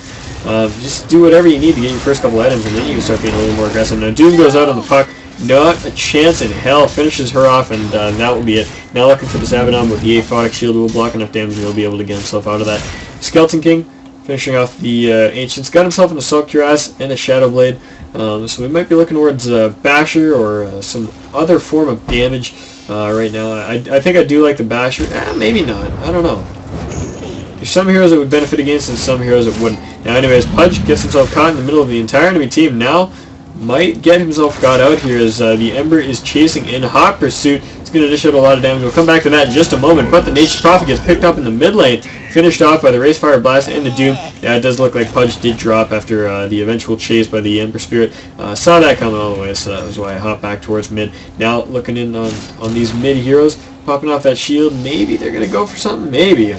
Just do whatever you need to get your first couple items, and then you can start being a little more aggressive. Now Doom goes out on the Puck. Not a chance in hell. Finishes her off, and that will be it. Now looking for this Abaddon with the Aphotic Shield. Will block enough damage, and he'll be able to get himself out of that. Skeleton King finishing off the Ancients. Got himself an Assault Cuirass and a Shadow Blade. So we might be looking towards Basher or some other form of damage right now. I think I do like the Basher. Maybe not. I don't know. There's some heroes that would benefit against and some heroes that wouldn't. Now anyways, Pudge gets himself caught in the middle of the entire enemy team. Now might get himself got out here as the Ember is chasing in hot pursuit. It's going to dish out a lot of damage. We'll come back to that in just a moment. But the Nature's Prophet gets picked up in the mid lane, finished off by the Wraithfire Blast and the Doom. Yeah, it does look like Pudge did drop after the eventual chase by the Ember Spirit. Saw that coming all the way, so that was why I hopped back towards mid. Now looking in on these mid heroes, popping off that shield. Maybe they're going to go for something. Maybe.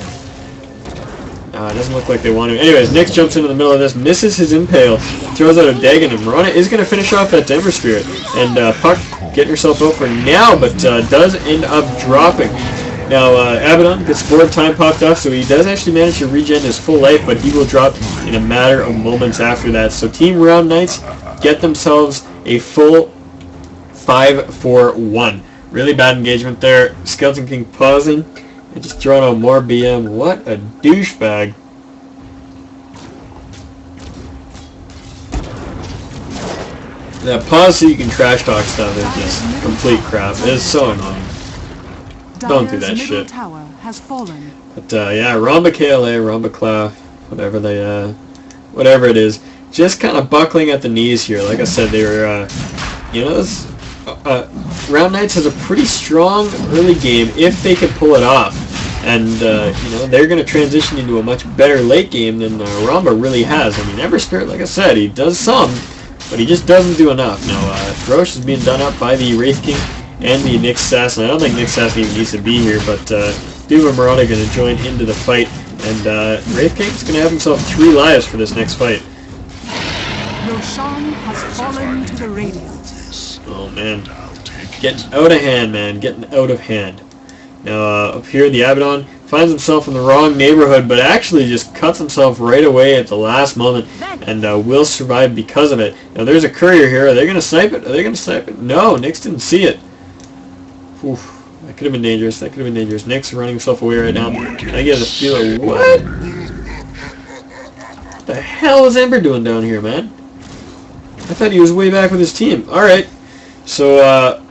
It doesn't look like they want to. Anyways, Nyx jumps into the middle of this, misses his Impale, throws out a Dagon, and Marana is going to finish off that Ember Spirit. And Puck getting herself out for now, but does end up dropping. Now, Abaddon gets board time popped off, so he does actually manage to regen his full life, but he will drop in a matter of moments after that. So Team Round Knights get themselves a full 5-4-1. Really bad engagement there. Skeleton King pausing. And just throwing out more BM. What a douchebag. That pause so you can trash talk stuff is just complete crap. It is so annoying. Don't do that shit. Tower has fallen. But yeah, ROMBAkla, whatever it is, just kind of buckling at the knees here. Like I said, they were, you know, Round Knights has a pretty strong early game if they can pull it off. And, you know, they're going to transition into a much better late game than Romba really has. I mean, Ember Spirit, like I said, he does some, but he just doesn't do enough. Now, Throsh is being done up by the Wraith King and the Nyx Assassin. I don't think Nyx Assassin even needs to be here, but Doom and Marana are going to join into the fight. And Wraith King is going to have himself 3 lives for this next fight. Roshan has fallen to the Radiant. Oh, man. Getting out of hand, man. Getting out of hand. Now, up here, the Abaddon finds himself in the wrong neighborhood, but actually just cuts himself right away at the last moment, and will survive because of it. Now, there's a courier here. Are they going to snipe it? Are they going to snipe it? No, Nyx didn't see it. Oof. That could have been dangerous. That could have been dangerous. Nick's running himself away right now. I get the feeling, what? What the hell is Ember doing down here, man? I thought he was way back with his team. Alright. So,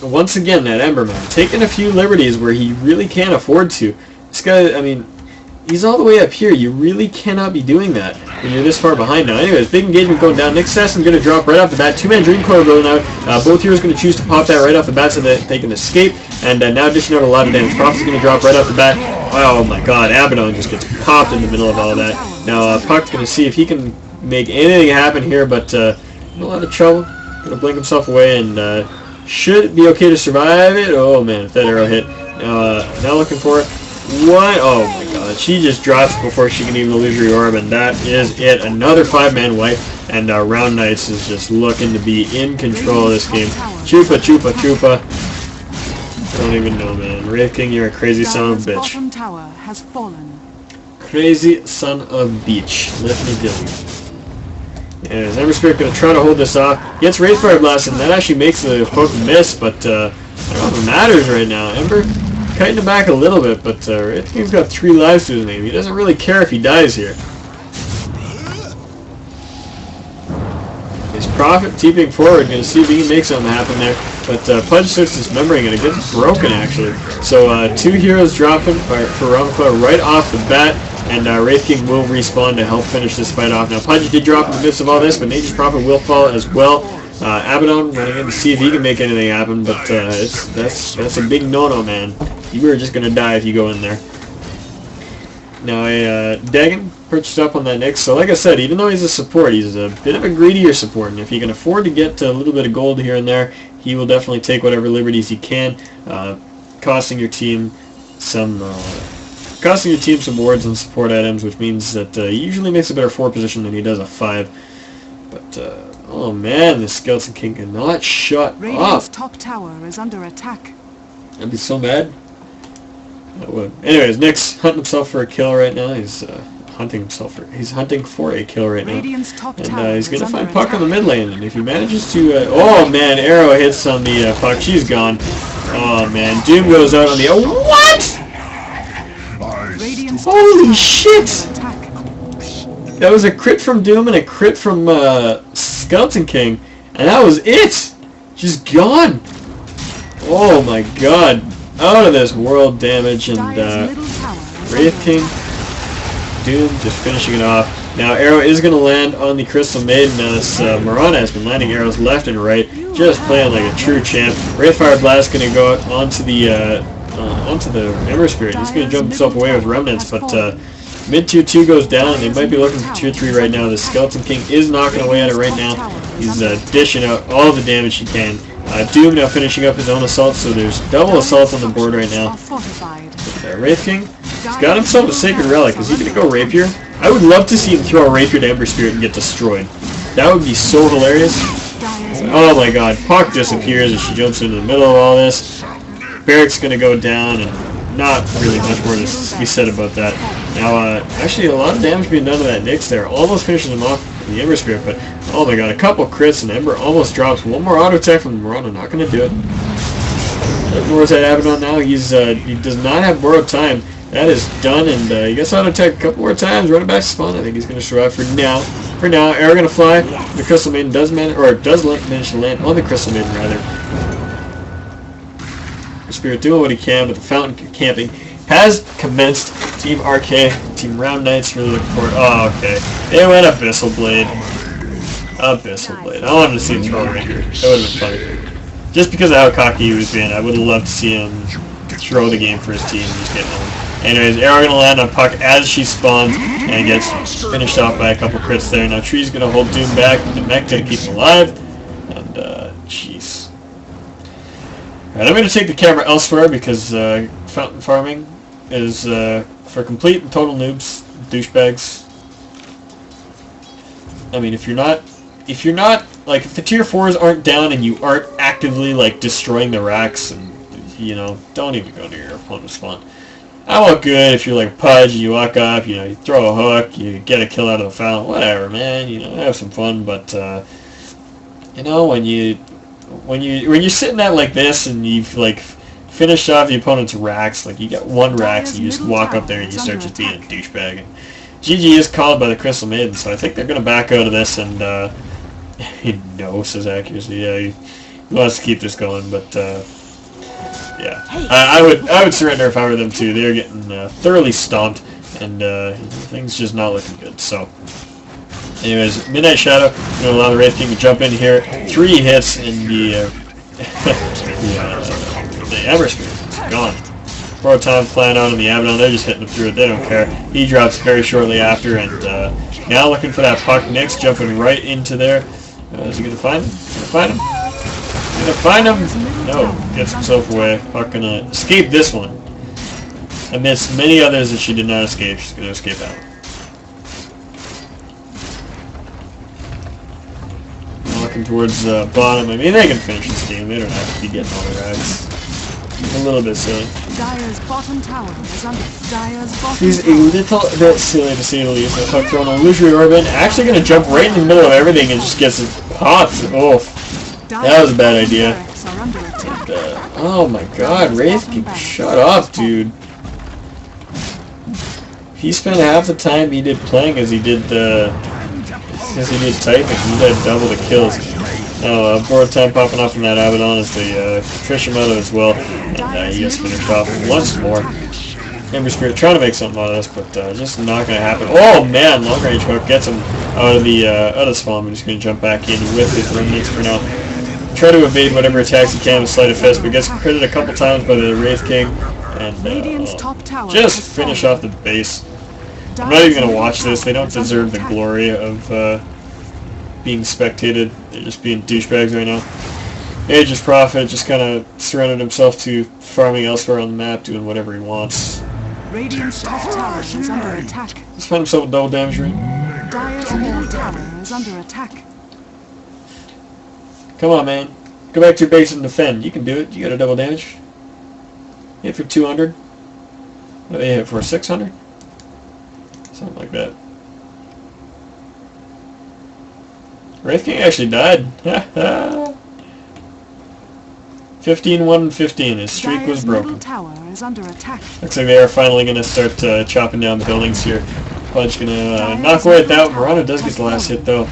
once again, that Ember, man, taking a few liberties where he really can't afford to. This guy, I mean, he's all the way up here. You really cannot be doing that when you're this far behind now. Anyways, big engagement going down. Nick Assassin's going to drop right off the bat. Two-man Dream Coil going out. Both heroes going to choose to pop that right off the bat so that they can escape. And now dishing out a lot of damage. Prophet's going to drop right off the bat. Oh my god, Abaddon just gets popped in the middle of all that. Now Puck's going to see if he can make anything happen here, but in a lot of trouble. Going to blink himself away and should be okay to survive it. Oh man, if that arrow hit. Now looking for it. What? Oh my god, she just drops before she can even illusory orb, and that is it. Another 5-man wipe, and Round Knights is just looking to be in control of this game. Chupa, chupa, chupa. I don't even know, man. Wraith King, you're a crazy son of a bitch. Bottom tower has fallen. Crazy son of a bitch. Let me tell you. And Ember Spirit going to try to hold this off. Gets Wraithfire Blast, and that actually makes the poke miss, but I don't know if it matters right now. Ember kiting him back a little bit, but Wraith King's got 3 lives to his name. He doesn't really care if he dies here. His Prophet TPing forward, going to see if he can make something happen there. But Pudge starts dismembering it. It gets broken, actually. So 2 heroes dropping for ROMBAkla right off the bat. And Wraith King will respawn to help finish this fight off. Now, Pudge did drop in the midst of all this, but Nature's Prophet will fall as well. Abaddon running in to see if he can make anything happen, but that's a big no-no, man. You are just going to die if you go in there. Now, Dagon perched up on that Nyx. So, like I said, even though he's a support, he's a bit of a greedier support. And if he can afford to get a little bit of gold here and there, he will definitely take whatever liberties he can, costing your team some wards and support items, which means that he usually makes a better 4 position than he does a 5. But, oh man, the Skeleton King cannot shut Radiant's up. top tower is under attack. I'd be so mad. I would. Anyways, Nyx hunting himself for a kill right now. He's hunting for a kill right now. Radiant's top And tower he's going to is find under Puck on the attack. mid lane, and if he manages to... oh man, arrow hits on the Puck. She's gone. Oh man, Doom goes out on the... oh, what?! Radiant's Holy top shit! tower is under attack. That was a crit from Doom and a crit from Skeleton King, and that was it! Just gone! Oh my god. Out of this world damage, and Dire's middle tower is Wraith under King, attack. Doom just finishing it off. Now arrow is going to land on the Crystal Maiden. Now this Mirana has been landing arrows left and right, just playing like a true champ. Wraithfire Blast going to go out onto the Ember Spirit. He's going to jump himself away with remnants, but mid tier 2 goes down, and they might be looking for tier 3 right now. The Skeleton King is knocking away at it right now. He's dishing out all the damage he can. Doom now finishing up his own assault, so there's double assault on the board right now. Wraith King, he's got himself a Sacred Relic. Is he going to go Rapier? I would love to see him throw a Rapier to Ember Spirit and get destroyed. That would be so hilarious. Oh my god, Puck disappears as she jumps into the middle of all this. Barrick's going to go down, and not really much more to be said about that. Now, actually a lot of damage being done to that Nyx there. Almost finishes him off with the Ember Spirit, but oh my god, a couple crits and Ember almost drops. One more auto attack from Mirana, not going to do it. Ignores that Abaddon now. He does not have borrowed time. That is done, and he gets auto attack a couple more times, running back to spawn. I think he's going to survive for now. For now, arrow going to fly. The Crystal Maiden does manage to land on the Crystal Maiden, rather. Spirit doing what he can, but the fountain camping has commenced. Team RK, Team Round Knights really looking forward. Oh, okay. They went Abyssal Blade. Abyssal Blade. I wanted to see him throw a Rapier. That would have been funny. Just because of how cocky he was being, I would have loved to see him throw the game for his team and just get home. Anyways, arrow going to land on Puck as she spawns and gets finished off by a couple crits there. Now Tree's going to hold Doom back, the mech going to keep him alive, and jeez. Alright, I'm going to take the camera elsewhere because fountain farming is for complete and total noobs, douchebags. I mean, if the tier 4s aren't down and you aren't actively like destroying the racks, and don't even go to your opponent's spawn. I'm all good if you're like Pudge, you walk up, you throw a hook, you get a kill out of the fountain, whatever, man, have some fun, but when you're sitting at like this and you've like finish off the opponent's racks. Like, you get one racks, and you just walk up there and you start just being a douchebag. And GG is called by the Crystal Maiden, so I think they're going to back out of this, and he knows his accuracy. Yeah, he wants to keep this going, but yeah, I would surrender if I were them too. They're getting thoroughly stomped, and things just not looking good. So, anyways, Midnight Shadow going to allow the Wraith King to jump in here. 3 hits in the the Ember Spirit. It's gone. Borrowed time flying out on the Abaddon. They're just hitting him through it. They don't care. He drops very shortly after, and now looking for that puck. Nick's jumping right into there. Is he going to find him? Going to find him? No. Gets himself away. Puck going to escape this one. Amidst many others that she did not escape, she's going to escape out. Walking towards the bottom. I mean, they can finish this game. They don't have to be getting all the racks. A little bit silly. Dire's bottom tower is under. Dire's bottom He's a tower. little bit silly to say the least. The puck thrown on Illusory Orbit. Actually going to jump right in the middle of everything and just gets it popped. Oh, that was a bad idea. Oh my god, Wraith King, shut up, dude. He spent half the time he did playing as he did typing. He had double the kills. Borrowed time popping off from that Abaddon as they fish him out of as well. And he gets finished off once more. Ember Spirit trying to make something out of this, but just not going to happen. Oh man, long range hook gets him out of the spawn. I'm just going to jump back in with his remnants for now. Try to evade whatever attacks he can with Sleight of Fist, but gets critted a couple times by the Wraith King. And just finish off the base. I'm not even going to watch this. They don't deserve the glory of being spectated. They're just being douchebags right now. Aegis Prophet just kind of surrendered himself to farming elsewhere on the map, doing whatever he wants. Radiant's top tower is under attack. Let's find himself a double damage ring. Dire's middle tower is under attack. Come on, man. Go back to your base and defend. You can do it. You got a double damage. Hit for 200. What do they hit for? 600? Something like that. Wraith King actually died. 15-1-15. His streak was broken. Tower is under attack. Looks like they are finally going to start chopping down the buildings here. Punch going to knock away at that. Verona does get the last hit though.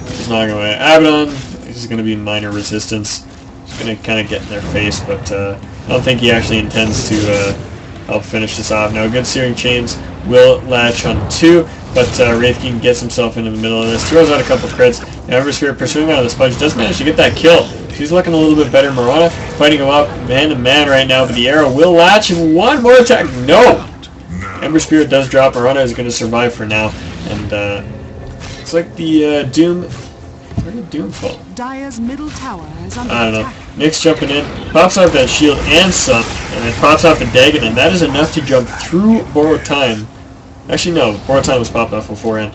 Just knocking away. Abaddon. This is going to be minor resistance. Just going to kind of get in their face, but I don't think he actually intends to help finish this off. Now, good Searing Chains will latch on 2, but Wraith King gets himself into the middle of this, throws out a couple crits. Ember Spirit pursuing out of the sponge does manage to get that kill. She's looking a little bit better. Marana fighting him up man to man right now, but the arrow will latch and one more attack. No! Ember Spirit does drop. Marana is going to survive for now, and it's like the Doom. Where did Doom fall? Dire's middle tower is under I don't know. attack. Nick's jumping in, pops off that shield and some, and then pops off the Dagon, and that is enough to jump through Borrowed Time. Actually, no, Borrowed Time was popped off beforehand.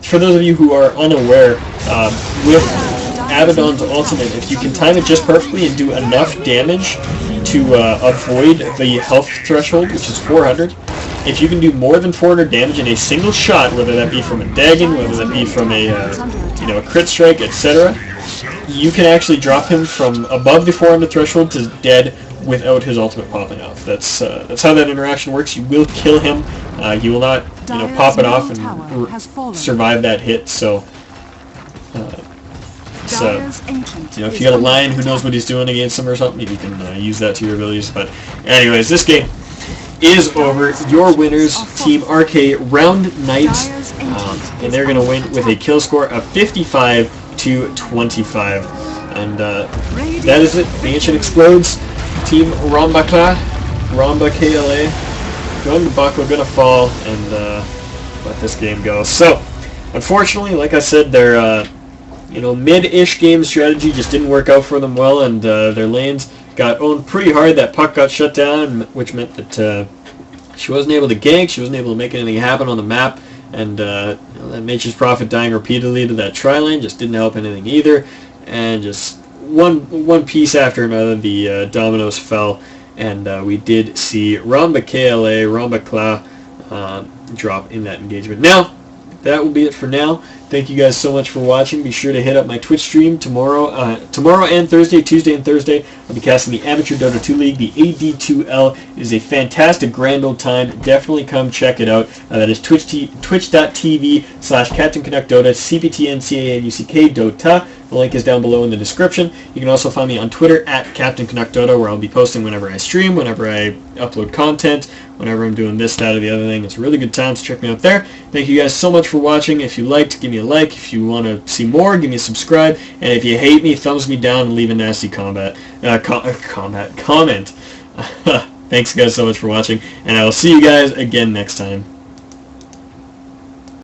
For those of you who are unaware, with Abaddon's ultimate, if you can time it just perfectly and do enough damage to avoid the health threshold, which is 400, if you can do more than 400 damage in a single shot, whether that be from a Dagon, whether that be from a a crit strike, etc., you can actually drop him from above the 400 threshold to dead without his ultimate popping off. That's how that interaction works. You will kill him. You will not pop it off and survive that hit. So if you got a lion who knows what he's doing against him or something, you can use that to your abilities. But anyways, this game is over. Your winners, Team RK Round Knights, and they're going to win with a kill score of 55-25. And that is it. The Ancient explodes. Team ROMBAkla, ROMBAkla going to fall and let this game go. So, unfortunately, like I said, their mid-ish game strategy just didn't work out for them well, and their lanes got owned pretty hard. That puck got shut down, which meant that she wasn't able to gank, she wasn't able to make anything happen on the map, and that Nature's Prophet dying repeatedly to that tri-lane just didn't help anything either, and just one piece after another, the dominoes fell, and we did see ROMBAkla drop in that engagement. Now, that will be it for now. thank you guys so much for watching. Be sure to hit up my Twitch stream tomorrow and Thursday, Tuesday and Thursday. I'll be casting the Amateur Dota 2 League, the AD2L. It is a fantastic grand old time. Definitely come check it out. That is twitch.tv/Captain.Canuck Dota, Cptn.Canuck Dota. The link is down below in the description. You can also find me on Twitter at Captain.Canuck Dota, where I'll be posting whenever I stream, whenever I upload content, whenever I'm doing this, that, or the other thing. It's a really good time, so check me out there. Thank you guys so much for watching. If you liked, give me a like. If you want to see more, give me a subscribe. And if you hate me, thumbs me down and leave a nasty comment. Thanks guys so much for watching, and I will see you guys again next time.